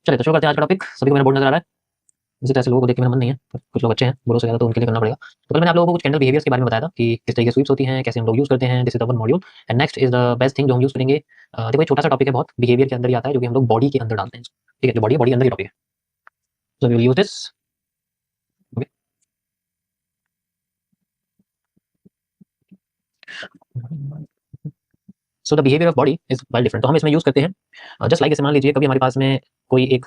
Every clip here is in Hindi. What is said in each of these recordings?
चलिए तो शुरू करते हैं आज का टॉपिक। सभी को मेरा बोर्ड नजर आ रहा है? इसी तरह से लोगों को देख के मेरा मन नहीं है, पर कुछ लोग अच्छे हैं, बोर्डों से ज़्यादा तो उनके लिए करना पड़ेगा। तो कल मैंने आप लोगों को कुछ कैंडल बिहेवियर्स के बारे में बताया था कि किस तरीके स्वीप्स होती हैं, कैसे हम लोग यूज़ करते हैं। This is the one module and next is the best thing जो हम यूज़ करेंगे। देखो ये छोटा सा टॉपिक है, बहुत बिहेवियर के अंदर ही आता है, जो कि हम लोग बॉडी के अंदर डालते हैं। ठीक है, जो बॉडी है, बॉडी अंदर ही टॉपिक है। So we will use this. Okay, so the behaviour of body is well different. तो हम इसमें यूज़ करते हैं जस्ट लाइक ऐसे मान लीजिए कभी हमारे पास में कोई एक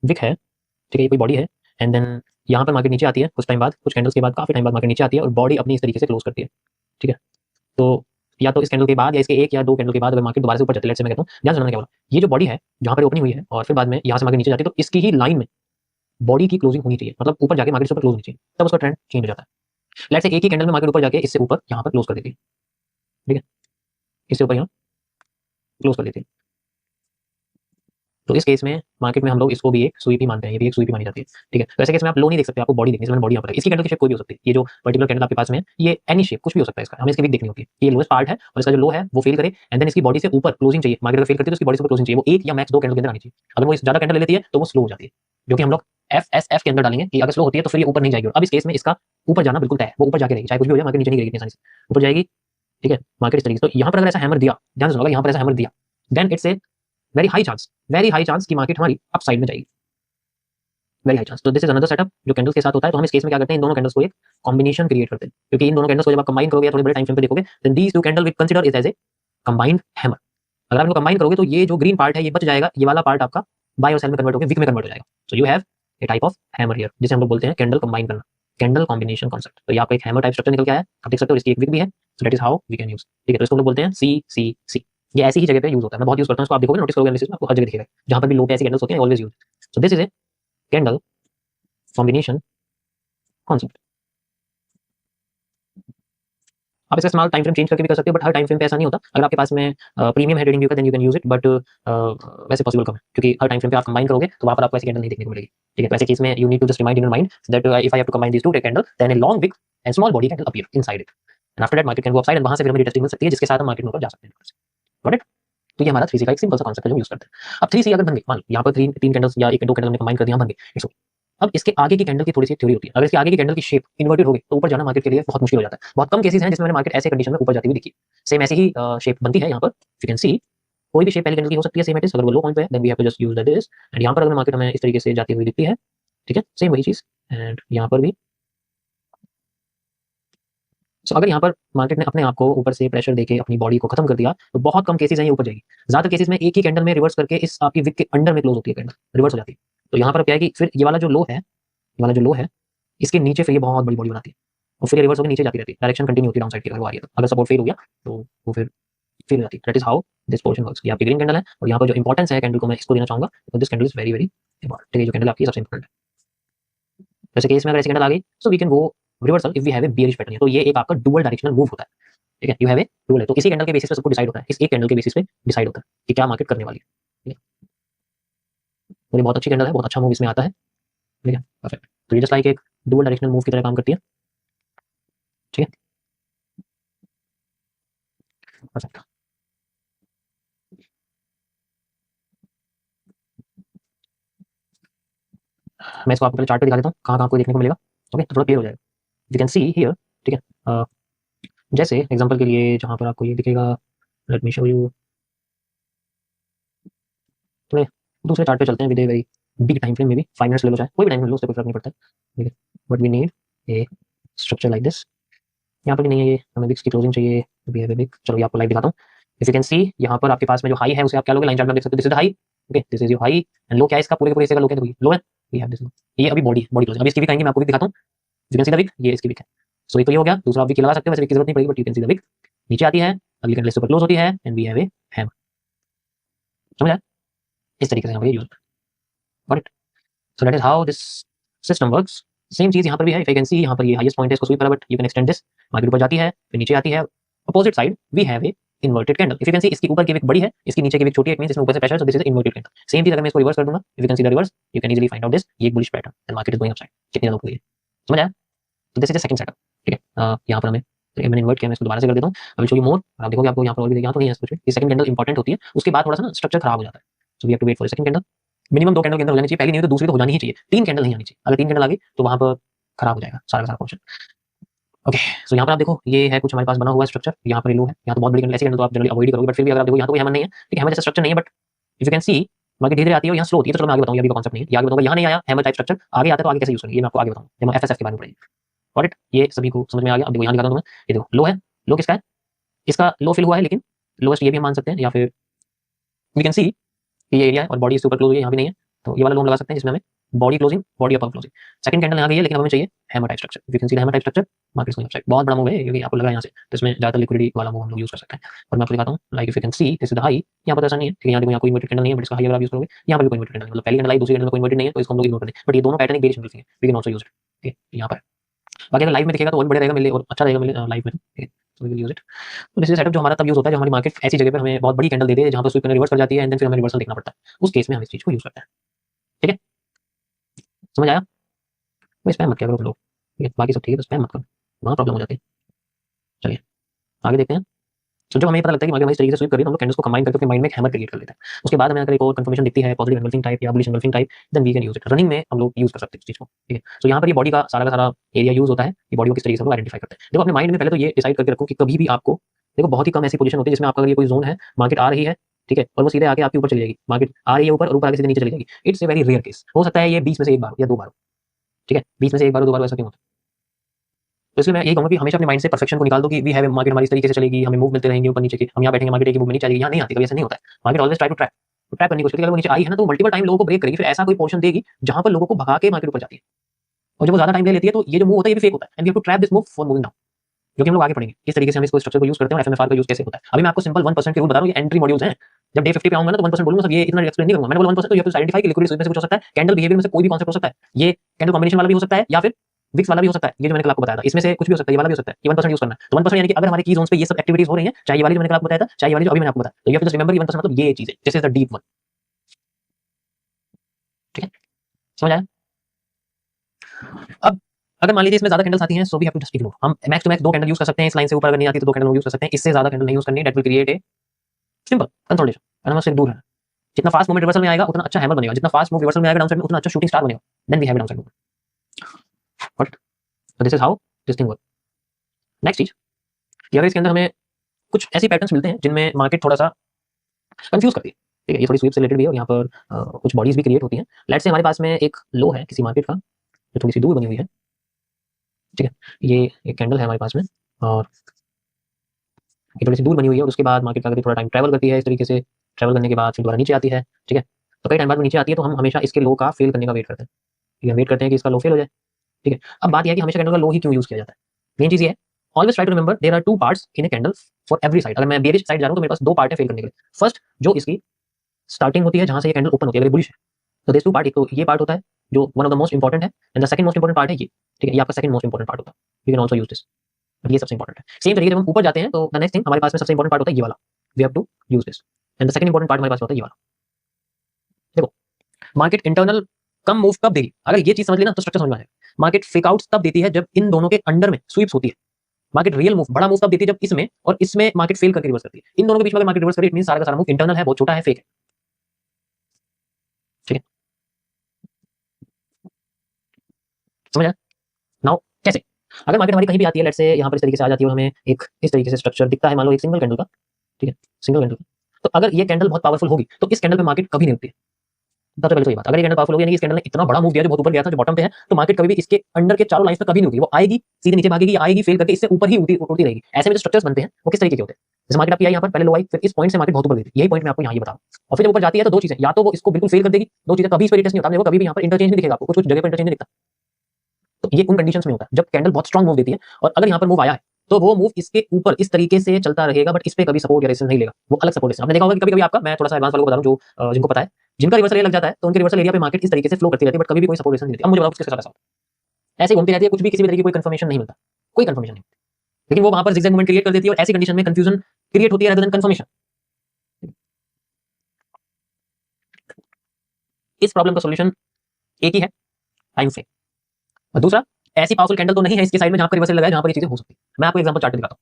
विक है, ठीक है, ये कोई बॉडी है एंड देन यहाँ पर मार्केट नीचे आती है कुछ टाइम बाद, कुछ कैंडल्स के बाद, काफी टाइम बाद मार्केट नीचे आती है और बॉडी अपनी इस तरीके से क्लोज करती है। ठीक है, तो या तो इस कैंडल के बाद या इसके एक या दो कैंडल के बाद अगर मार्केट दोबारा से ऊपर जाती है, लेट्स से मैं कहता हूँ, ध्यान से सुनना क्या बोला, ये जो बॉडी है जहाँ पर ओपनिंग हुई है और फिर बाद में यहाँ से मार्केट नीचे जाती है, तो इसकी ही लाइन में बॉडी की क्लोजिंग होनी चाहिए, मतलब ऊपर जाके मार्केट से ऊपर क्लोज होनी चाहिए, तब उसका ट्रेंड चेंज हो जाता है। लेट्स से एक ही कैंडल में मार्केट ऊपर जाके इससे ऊपर यहाँ पर क्लोज कर देती है, ठीक है, इससे ऊपर यहाँ क्लोज कर देती है, तो इस केस में मार्केट में हम लोग इसको भी एक स्वीप ही मानते हैं, ये भी एक स्वीप ही मानी जाती है। ठीक है, तो ऐसे केस में आप लो नहीं देख सकते, आपको बॉडी देखनी है। बॉडी यहाँ पर है, इसकी कैंडल की शेप कोई भी हो सकती है, ये जो पर्टिकुलर कैंडल आपके पास में है, ये एनी शेप कुछ भी हो सकता है इसका, हमें इसकी वीक देखनी होती है। ये लोएस्ट पार्ट है और इसका जो लो है वो फेल करे एंड देन इसकी बॉडी से ऊपर क्लोजिंग चाहिए। मार्केट अगर फेल करती है तो इसकी बॉडी से ऊपर क्लोजिंग चाहिए, वो एक या मैक्स दो कैंडल के अंदर आनी चाहिए। अगर वो ज्यादा कैंडल ले लेती है तो वो स्लो हो जाती है, जो कि हम लोग एफ के अंदर डालेंगे कि अगर स्लो होती है तो फिर ये ऊपर नहीं जाएगी। अब इस केस में इसका ऊपर जाना बिल्कुल तय है, वो ऊपर जाके रहेगी, चाहे कुछ भी हो जाए, मार्केट नीचे नहीं गिरेगी इतनी आसानी से, ऊपर जाएगी। ठीक है, मार्केट इस तरीके से, तो यहाँ पर अगर ऐसा हैमर दिया, ध्यान से सुनो, यहाँ पर ऐसा हैमर दिया, then it's a very high chance कि मार्केट हमारी अप साइड में जाएगी, वेरी हाई चांस। तो दिस इज अनदर सेटअप जो कैंडल्स के साथ होता है। तो हम इस केस में क्या करते हैं, इन दोनों कैंडल्स को एक कॉम्बिनेशन क्रिएट करते हैं, क्योंकि इन दोनों कैंडल्स को जब आप कंबाइन करोगे या थोड़े बड़े टाइम फ्रेम पे देखोगे, then these two candle will consider it as a combined hammer. अगर आप इनको कंबाइन करोगे तो ये जो ग्रीन पार्ट है ये बच जाएगा, ये वाला पार्ट आपका बाय और सेल में कन्वर्ट होकर विक में कन्वर्ट हो जाएगा। So you have a type of hammer here, जिसे हम लोग बोलते हैं कैंडल कंबाइन करना, कैंडल कॉम्बिनेशन कॉन्सेप्ट। तो ये आपका एक हैमर टाइप स्ट्रक्चर निकल के आया है, आप देख सकते हो, इसकी एक विक भी है। So that is how we can use. ठीक है, तो इसको हम लोग बोलते हैं सी। ये ऐसी ही जगह पे यूज होता है, मैं बहुत यूज करता हूं इसको, आप देखोगे नोटिस करोगे एनालिसिस में आपको हर जगह दिखेगा, जहां पर भी लो पे ऐसी कैंडल्स होती हैं always use. So this is a candle combination concept. आप इसका इस्तेमाल टाइम फ्रेम चेंज करके भी कर सकते हो, बट हर टाइम फ्रेम पे ऐसा नहीं होता। अगर आपके पास में प्रीमियम है ट्रेडिंग व्यू का, then you can use it, but वैसे पॉसिबल कम है, क्योंकि हर टाइम फ्रेम पे आप कंबाइन करोगे तो वहां पर आपको ऐसी कैंडल नहीं देखने को मिलेगी। ठीक है, तो ऐसे केस में you need to just remind in your mind that if I have to combine these two candle, then a long wick and small body candle appear inside it, and after that market can go upside, and वहां से फिर हमें रिटेस्टिंग मिल सकती है, जिसके साथ हम मार्केट में ऊपर जा सकते हैं। Got it? तो ये हमारा 3C का एक सिंपल सा कॉन्सेप्ट है जो हम यूज करते हैं। अब 3C अगर बन गई, मान लो यहाँ पर तीन कैंडल्स या एक दो कैंडल में कंबाइन कर दिया, बन गई, इट्स ओके। अब इसके आगे की कैंडल की थोड़ी सी थ्योरी होती है। अगर इसके आगे की कैंडल की शेप इन्वर्टेड हो गई तो ऊपर जाना मार्केट के लिए बहुत मुश्किल हो जाता है। बहुत कम केसेस हैं जिसमें मैंने मार्केट ऐसे कंडीशन में ऊपर जाती हुई दिखी। सेम ऐसी ही शेप बनती है यहाँ पर, यू कैन सी कोई भी शेप पहले कैंडल की हो सकती है, सेम इट इज। अगर वो लो पॉइंट पे है then we have to just use that this, and यहाँ पर अगर मार्केट हमें इस तरीके से जाती हुई दिखती है, ठीक है, सेम वही चीज, एंड यहाँ पर भी। सो अगर यहाँ पर मार्केट ने अपने आप को ऊपर से प्रेशर देके अपनी बॉडी को खत्म कर दिया, तो बहुत कम केसेस हैं ये ऊपर जाएगी। ज्यादातर केसेस में एक ही कैंडल में रिवर्स करके इस आपकी विक के अंडर में क्लोज होती है, कैंडल रिवर्स हो जाती है। तो यहाँ पर क्या है कि फिर ये वाला जो लो है, ये वाला जो लो है, इसके नीचे फिर ये बहुत बड़ी बॉडी बनाती है और फिर रिवर्स होकर नीचे जाती रहती है, डायरेक्शन कंटिन्यू होती है डाउन साइड की। अगर वो आ रही है तो, अगर सपोर्ट फेल हो गया तो वो फिर फेल हो जाती है। That is how this portion works. ये आपकी ग्रीन कैंडल है और यहाँ पर जो इंपॉर्टेंस है कैंडल को मैं इसको देना चाहूंगा, तो this candle is very very important. ठीक है, जो कैंडल आपकी सबसे इंपॉर्टेंट है। जैसे केस में अगर ऐसी कैंडल आ गई, so we can go reversal if we have a bearish pattern, तो ये एक आपका डुअल डायरेक्शनल मूव होता है। ठीक है, यू हैव ए डुअल है, तो इसी कैंडल के बेसिस पे सब कुछ डिसाइड होता है, इस एक कैंडल के बेसिस पे डिसाइड होता है कि क्या मार्केट करने वाली है। ठीक है, तो ये बहुत अच्छी कैंडल है, बहुत अच्छा मूव इसमें आता है। ठीक है, परफेक्ट। तो ये जस्ट लाइक एक डुअल डायरेक्शनल मूव की तरह काम करती है। ठीक है, परफेक्ट। मैं इसको आपको पहले चार्ट पे दिखा देता हूँ कहाँ कहाँ आपको देखने को मिलेगा। ओके, तो थोड़ा क्लियर हो जाएगा। यू कैन सी हियर, ठीक है, जैसे एग्जांपल के लिए जहाँ पर आपको ये दिखेगा, लेट मी शो यू, थोड़े दूसरे चार्ट पे चलते हैं with a very big time frame में भी, 5 मिनट्स ले लो, चाहे कोई भी टाइम फ्रेम लो, उससे कोई फर्क नहीं पड़ता है। ठीक है, but we need a structure like this. यहाँ पर भी नहीं है, ये हमें विक्स की क्लोजिंग चाहिए, तो वी हैव ए विक। चलो ये आपको लाइव दिखाता हूँ। इफ यू कैन सी, यहाँ पर आपके पास में जो हाई है उसे आप क्या लोगे, लाइन चार्ट में देख सकते हो, this is the high. Okay, this is your high, and low क्या है इसका, पूरे के पूरे हिस्से का लो क्या है, लो है, वी हैव दिस। ये अभी बॉडी क्लोजिंग, अभी इसकी विक आएंगे, मैं आपको विक दिखाता हूँ। You can see the wick, ये इसकी विक है। सो एक तो ये हो गया, दूसरा आप विक लगा सकते हो, वैसे विक की जरूरत नहीं पड़ेगी, but you can see the wick नीचे आती है, अगली कैंडल से ऊपर क्लोज होती है, and we have a hammer. समझ आया? इस तरीके से हम ये use, got it? So that is how this system works. Same चीज यहाँ पर भी है। इफ यू कैन सी, यहाँ पर ये हाईएस्ट पॉइंट है, इसको स्वीप करा, but you can extend this, market ऊपर जाती है फिर नीचे आती है, opposite side we have an inverted candle. If you can see, इसकी ऊपर की विक बड़ी है, इसकी नीचे की विक छोटी है, मींस इसमें ऊपर से pressure, so this is inverted candle. Same चीज अगर मैं इसको रिवर्स कर दूंगा, if you can see the reverse, you can easily find out this, ये एक bullish pattern, and market is going upside. कितनी ज्यादा ऊपर गई है, समझ आया? तो this is the second setup. ठीक है, यहाँ पर हमें, तो मैंने इन्वर्ट किया, मैं इसको दोबारा से कर देता हूँ, I will show you more. आप देखोगे आपको यहाँ पर और भी, यहाँ तो नहीं है कुछ भी, ये सेकंड कैंडल इंपॉर्टेंट होती है, उसके बाद थोड़ा सा ना स्ट्रक्चर खराब हो जाता है। So we have to wait for the second candle. Minimum 2 candle के अंदर हो जानी चाहिए, पहली नहीं हुई तो दूसरी तो हो जानी ही चाहिए, 3 कैंडल नहीं आनी चाहिए। अगर 3 कैंडल आ गई तो वहां पर खराब हो जाएगा सारा का सारा पोर्शन। ओके, सो यहाँ पर आप देखो ये है कुछ हमारे पास बना हुआ स्ट्रक्चर, यहाँ पर लो है, यहाँ तो बहुत बड़ी कैंडल, ऐसी कैंडल तो आप जनरली अवॉइड करोगे, बट फिर भी अगर आप देखो यहाँ तो कोई हैमर नहीं है, ठीक है, हैमर जैसा स्ट्रक्चर नहीं है, but if you can C market धीरे-धीरे आती है और यहाँ स्लो होती है, तो चलो मैं आगे बताऊंगा, अभी का कॉन्सेप्ट नहीं है, ये आगे बताऊंगा, यहाँ नहीं आया हैमर टाइप स्ट्रक्चर, आगे आता है तो आगे कैसे यूज करेंगे ये मैं आपको आगे बताऊंगा, जब हम एफएसएफ के बारे में पढ़ेंगे। गॉट इट, ये सभी को समझ में आ गया। अब देखो यहाँ दिखाता हूँ तुम्हें, ये देखो लो है, लो किसका है, इसका लो फिल हुआ है, लेकिन लोएस्ट ये भी हम मान सकते हैं, या फिर वी कैन सी ये एरिया है और बॉडी इसके ऊपर क्लोज हुई है, यहाँ भी नहीं है, तो ये वाला लोन लगा सकते हैं जिसमें हमें body closing, body upper closing, second candle यहाँ गई है, लेकिन हमें चाहिए hammer type structure, you can see hammer type structure, market going upside, बहुत बड़ा मूव है क्योंकि आपको लगा यहाँ से, तो इसमें ज्यादा लिक्विडिटी वाला मूव हम लोग यूज कर सकते हैं। और मैं आपको दिखाता हूँ, like if you can see this is the high, यहाँ पर ऐसा नहीं है, ठीक है, यहाँ देखो यहाँ कोई इन्वर्टेड कैंडल नहीं है, बट इसका हाई अगर आप यूज करोगे, यहाँ पर भी कोई इन्वर्टेड कैंडल, मतलब पहली कैंडल आई, दूसरी कैंडल में कोई इन्वर्टेड नहीं है, तो इसको हम लोग इग्नोर कर दें, बट ये दोनों पैटर्न एक बेरिश कैंडल है, we can also use it, ठीक है, यहाँ पर। बाकी अगर लाइव में दिखेगा तो और भी बढ़िया रहेगा, मिले और अच्छा रहेगा, मिले लाइव में, ठीक है, so we will use it. तो दिस इज सेटअप जो हमारा तब यूज होता है जब हमारी मार्केट ऐसी जगह पर हमें बहुत बड़ी कैंडल दे दे जहाँ पर स्विंग करके रिवर्स कर जाती है, एंड देन फिर हमें रिवर्सल देखना पड़ता है, उस केस में हम इस चीज को यूज करते हैं, ठीक है, समझ आया। तो स्पैम मत किया करो लोग, ठीक है, बाकी सब ठीक है, तो स्पैम मत करो, वहाँ प्रॉब्लम हो जाती है। चलिए आगे देखते हैं। तो जब हमें ये पता लगता है कि मार्केट हमारी इस तरीके से स्वीप कर रही है, तो हम लोग कैंडल्स को कंबाइन करके अपने माइंड में एक हैमर क्रिएट कर लेते हैं। उसके बाद हमें अगर एक और कंफर्मेशन दिखती है पॉजिटिव एंगल्फिंग टाइप या bullish engulfing type, then we can use it. Running में हम लोग यूज कर सकते हैं इस चीज को, ठीक है। तो यहाँ पर ये बॉडी का सारा एरिया यूज होता है, ये बॉडी को किस तरीके से हम लोग आइडेंटिफाई करते हैं। देखो अपने माइंड में पहले तो ये डिसाइड करके रखो कि कभी भी आपको, देखो बहुत ही कम ऐसी पोजीशन होती है जिसमें आपका अगर ये कोई जोन है, मार्केट आ रही है, ठीक है, और वो सीधे आके आपके ऊपर चली जाएगी, मार्केट आ रही है ऊपर और ऊपर आके सीधे नीचे चली जाएगी। It's a very rare case, हो सकता है ये 20 में से एक बार या 2 बार, ठीक है, 20 में से एक बार 2 बार, ऐसा क्यों होता है। तो इसलिए मैं यही कहूँगा कि हमेशा अपने माइंड से परफेक्शन को निकाल दो कि वी हैव मार्केट हमारी इस तरीके से चलेगी, हमें मूव मिलते रहेंगे ऊपर नीचे के, हम यहाँ बैठेंगे मार्केट एक मूव में नहीं चलेगी, यहाँ नहीं आती, कभी ऐसा नहीं होता है। Market always try to trap, तो ट्रैप करने की कोशिश करती है। अगर वो नीचे आई है ना तो मल्टीपल टाइम लोगों को ब्रेक करेगी, फिर ऐसा कोई पोर्शन देगी जहां पर लोगों को भगा के मार्केट ऊपर जाती है, और जब वो ज्यादा टाइम ले लेती है तो ये जो मूव होता है ये भी फेक होता है, and we have to trap this move for moving down, जो कि हम लोग आगे पढ़ेंगे किस तरीके से हम इसको स्ट्रक्चर को यूज करते हैं और एफएमएफआर का यूज कैसे होता है। अभी मैं आपको सिंपल 1% के रूल बता रहा हूँ, ये एंट्री मॉड्यूल्स हैं। जब डे 50 पे आऊंगा ना तो 1% बोलूंगा, सब ये इतना एक्सप्लेन नहीं करूंगा। मैंने बोला 1% तो ये तो आइडेंटिफाई कि लिक्विडिटी स्विंग में से कुछ हो सकता है, कैंडल बिहेवियर में से कोई भी कॉन्सेप्ट हो सकता है, ये कैंडल कॉम्बिनेशन वाला भी हो सकता है या फिर विक्स वाला भी हो सकता है, ये जो मैंने कल आपको बताया था इसमें से कुछ भी हो सकता है, ये वाला भी हो सकता है, ये 1% यूज करना है। तो 1% यानी कि अगर हमारे की जोन्स पे ये सब एक्टिविटीज हो रही हैं, चाहे ये वाली जो मैंने कल आपको बताया था, चाहे ये वाली जो अभी मैंने आपको बताया, तो you have to just remember 1% मतलब ये चीज है, this is the deep one, ठीक है, समझ आया। अब अगर मान लीजिए इसमें ज्यादा कैंडल्स आती हैं, so we have to just ignore, हम max to max 2 candle use कर सकते हैं, इस लाइन से ऊपर अगर नहीं आती तो 2 कैंडल यूज कर सकते हैं, इससे ज्यादा कैंडल नहीं यूज करनी है, that will create a simple consolidation, and हमसे दूर है। जितना फास्ट मूवमेंट रिवर्सल में आएगा उतना अच्छा हैमर बनेगा, जितना फास्ट मूव रिवर्सल में आएगा डाउनसाइड में उतना अच्छा शूटिंग स्टार बनेगा, then we have downside movement. What, so this is how this thing work. Next चीज, कि अगर इसके अंदर हमें कुछ ऐसी पैटर्न्स मिलते हैं जिनमें मार्केट थोड़ा सा कंफ्यूज करती है, ठीक है, ये थोड़ी स्वीप से रिलेटेड भी है और यहाँ पर कुछ बॉडीज भी क्रिएट होती हैं। लेट्स से हमारे पास में एक लो है किसी मार्केट का जो थोड़ी सी दूर बनी हुई है, ठीक है, ये एक कैंडल है हमारे पास में और ये थोड़ी सी दूर बनी हुई है, और उसके बाद मार्केट का थोड़ा टाइम ट्रैवल करती है, इस तरीके से ट्रैवल करने के बाद फिर दोबारा नीचे आती है, ठीक है। तो कई टाइम बाद वो नीचे आती है तो हम हमेशा इसके लो का फेल करने का वेट करते हैं, ठीक है, वेट करते हैं कि इसका लो फेल हो जाए, ठीक है। अब बात यह है कि हमेशा कैंडल का लो ही क्यों यूज किया जाता है। मेन चीज ये है, always try to remember there are 2 parts in a candle for every side. अगर मैं बेरिश साइड जा रहा हूं तो मेरे पास 2 पार्ट है फेल करने के लिए। फर्स्ट जो इसकी स्टार्टिंग होती है जहां से ये कैंडल ओपन होती है, अगर बुलिश है तो दिस 2 पार्ट, एक तो ये पार्ट होता है जो one of the most important है, and the second most important part है ये, ठीक है, ये आपका सेकंड मोस्ट इंपॉर्टेंट पार्ट होता है, we can also use this, but ये सबसे इंपॉर्टेंट है। सेम तरीके जब हम ऊपर जाते हैं तो द नेक्स्ट थिंग हमारे पास में सबसे इंपॉर्टेंट पार्ट होता है ये वाला, we have to use this, and the second important part हमारे पास होता है ये वाला। देखो मार्केट इंटरनल कम मूव कब देगी, अगर ये चीज समझ लेना तो स्ट्रक्चर समझ में आ जाएगा। मार्केट फेक आउट्स तब देती है जब इन दोनों के अंडर में स्वीप्स होती है। मार्केट रियल मूव बड़ा मूव तब देती है जब इसमें और इसमें मार्केट फेल करके रिवर्स करती है। इन दोनों के बीच में अगर मार्केट रिवर्स करे, इट मींस सारा का सारा मूव इंटरनल है, बहुत छोटा है, फेक है, ठीक है, समझ आया। नाउ कैसे, अगर मार्केट हमारी कहीं भी आती है, लेट्स से यहाँ पर इस तरीके से आ जाती है और हमें एक इस तरीके से स्ट्रक्चर दिखता है, मान लो एक सिंगल कैंडल का, ठीक है, सिंगल कैंडल का, तो अगर ये कैंडल बहुत पावरफुल होगी तो इस कैंडल पे मार्केट कभी नहीं उठती है। सबसे पहले तो ये बात, अगर ये कैंडल पावरफुल होगी यानी इस कैंडल ने इतना बड़ा मूव दिया जो बहुत ऊपर गया था, जो बॉटम पे है, तो मार्केट कभी भी इसके अंडर के चारों लाइंस पे कभी नहीं उठी, वो आएगी सीधे नीचे भागेगी, आएगी फेल करके इससे ऊपर ही उड़ती रहेगी। ऐसे में जो स्ट्रक्चर्स बनते हैं वो किस तरीके के होते हैं, जैसे मार्केट आपकी आई यहाँ पर पहले लो आई, फिर इस पॉइंट से मार्केट बहुत ऊपर गई थी, यही पॉइंट मैं आपको यहाँ ये बता रहा हूँ, और फिर जब ऊपर जाती है तो 2 चीजें, या तो वो इसको बिल्कुल फेल कर देगी, 2 चीजें, कभी इस पर रिटेस्ट नहीं होता, वो कभी भी यहाँ पर इंटरचेंज नहीं दिखेगा आपको, कुछ जगह पर इंटरचेंज नहीं दिखता। तो ये उन कंडीशंस में होता है जब कैंडल बहुत स्ट्रांग मूव देती है, और अगर यहाँ पर मूव आया है तो वो मूव इसके ऊपर इस तरीके से चलता रहेगा, बट इस पे कभी सपोर्ट या रेजिस्टेंस नहीं लेगा, वो अलग सपोर्ट रेजिस्टेंस। आपने देखा होगा कि कभी-कभी आपका, मैं थोड़ा सा एडवांस वालों को बता रहा हूं जो जिनको पता है, जिनका रिवर्सल एरिया लग जाता है तो उनके रिवर्सल एरिया पे मार्केट इस तरीके से फ्लो करती रहती है, बट कभी भी कोई सपोर्ट रेजिस्टेंस नहीं देती। अब मुझे बताओ किसके साथ ऐसा होता है, ऐसे घूमती रहती है, कुछ भी किसी भी तरीके की कोई कंफर्मेशन नहीं मिलता, कोई कंफर्मेशन नहीं, लेकिन वो वहां पर जिगजैग मूवमेंट क्रिएट कर देती है और ऐसी कंडीशन में कंफ्यूजन क्रिएट होती है rather than कंफर्मेशन। इस प्रॉब्लम का सॉल्यूशन एक ही है, टाइम फ्रेम। और दूसरा, ऐसी पावरफुल कैंडल तो नहीं है इसके साइड में जहां पर रिवर्सल लगा है, जहां पर ये चीजें हो सकती है। मैं आपको एग्जांपल चार्ट दिखाता हूं,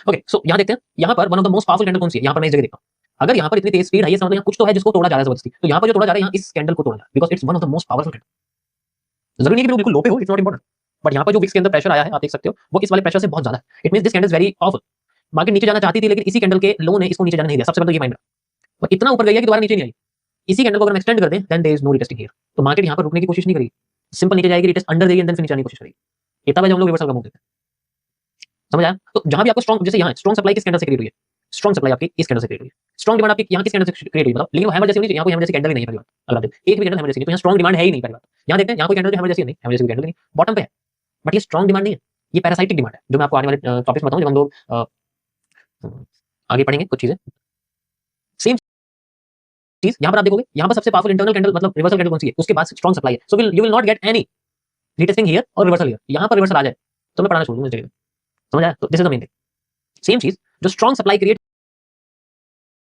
ओके, सो यहाँ देखते हैं, यहाँ पर one of the most powerful candle कौन सी है? यहाँ पर मैं इस जगह देखता हूँ। अगर यहाँ पर इतनी तेज स्पीड है, ये समझ लो यहाँ कुछ तो है जिसको तोड़ा जा रहा है जबरदस्ती। तो यहाँ पर जो तोड़ा जा रहा है, यहाँ इस कैंडल को तोड़ा जा रहा है, because it's one of the most powerful candle. जरूरी नहीं कि बिल्कुल लो पे हो, इट्स नॉट इंपॉर्टेंट। बट यहाँ पर जो विक्स के अंदर प्रेशर आया है, आप देख सकते हो, वो इस वाले प्रेशर से बहुत ज्यादा है। It means this candle is very powerful. Market नीचे जाना चाहती थी, लेकिन इसी कैंडल के लो ने इसको नीचे जाने नहीं दिया। सबसे पहले तो ये माइंड रखो। और इतना ऊपर गई है कि दोबारा नीचे नहीं आई। इसी कैंडल को अगर हम एक्सटेंड कर दें, then there is no retesting here. तो मार्केट यहाँ पर रुकने की कोशिश नहीं करेगी, सिंपल नीचे जाएगी, रिटेस्ट अंडर देगी एंड देन फिर नीचे आने की कोशिश करेगी। इतना वजह हम लोग रिवर्सल का मूव देते हैं। समझ आया? तो जहां भी आपको स्ट्रॉन्ग, जैसे यहाँ स्ट्रॉन्ग सप्लाई किस कैंडल से क्रिएट हुई है? स्ट्रॉन्ग सप्लाई आपकी इस कैंडल से क्रिएट हुई है। स्ट्रॉन्ग डिमांड आपकी यहाँ किस कैंडल से क्रिएट हुई बताओ? लेकिन वो हैमर जैसी नहीं, यहाँ कोई हैमर जैसी कैंडल ही नहीं है। पहली बात, अगर आप देखो एक भी कैंडल हैमर जैसी नहीं, तो यहाँ स्ट्रॉन्ग डिमांड है ही नहीं। पहली बात यहाँ देखते हैं, यहाँ कोई कैंडल हैमर जैसी नहीं, हैमर जैसी कैंडल नहीं, बॉटम पे है, बट ये स्ट्रॉन्ग डिमांड नहीं है, ये पैरासाइटिक डिमांड है, जो मैं आपको आने वाले टॉपिक्स में बताऊं, जब हम लोग आगे पढ़ेंगे कुछ चीजें। सेम चीज यहाँ पर आप देखोगे, यहाँ पर सबसे पावरफुल इंटरनल कैंडल मतलब रिवर्सल कैंडल कौन सी है? उसके बाद स्ट्रॉन्ग सप्लाई है। So you will not get any retesting here और रिवर्सल हियर। यहाँ पर रिवर्सल आ जाए तो मैं पढ़ाना छोड़ दूंगा इस जगह। समझ आया? तो this is the main thing. Same चीज जो स्ट्रॉन्ग सप्लाई क्रिएट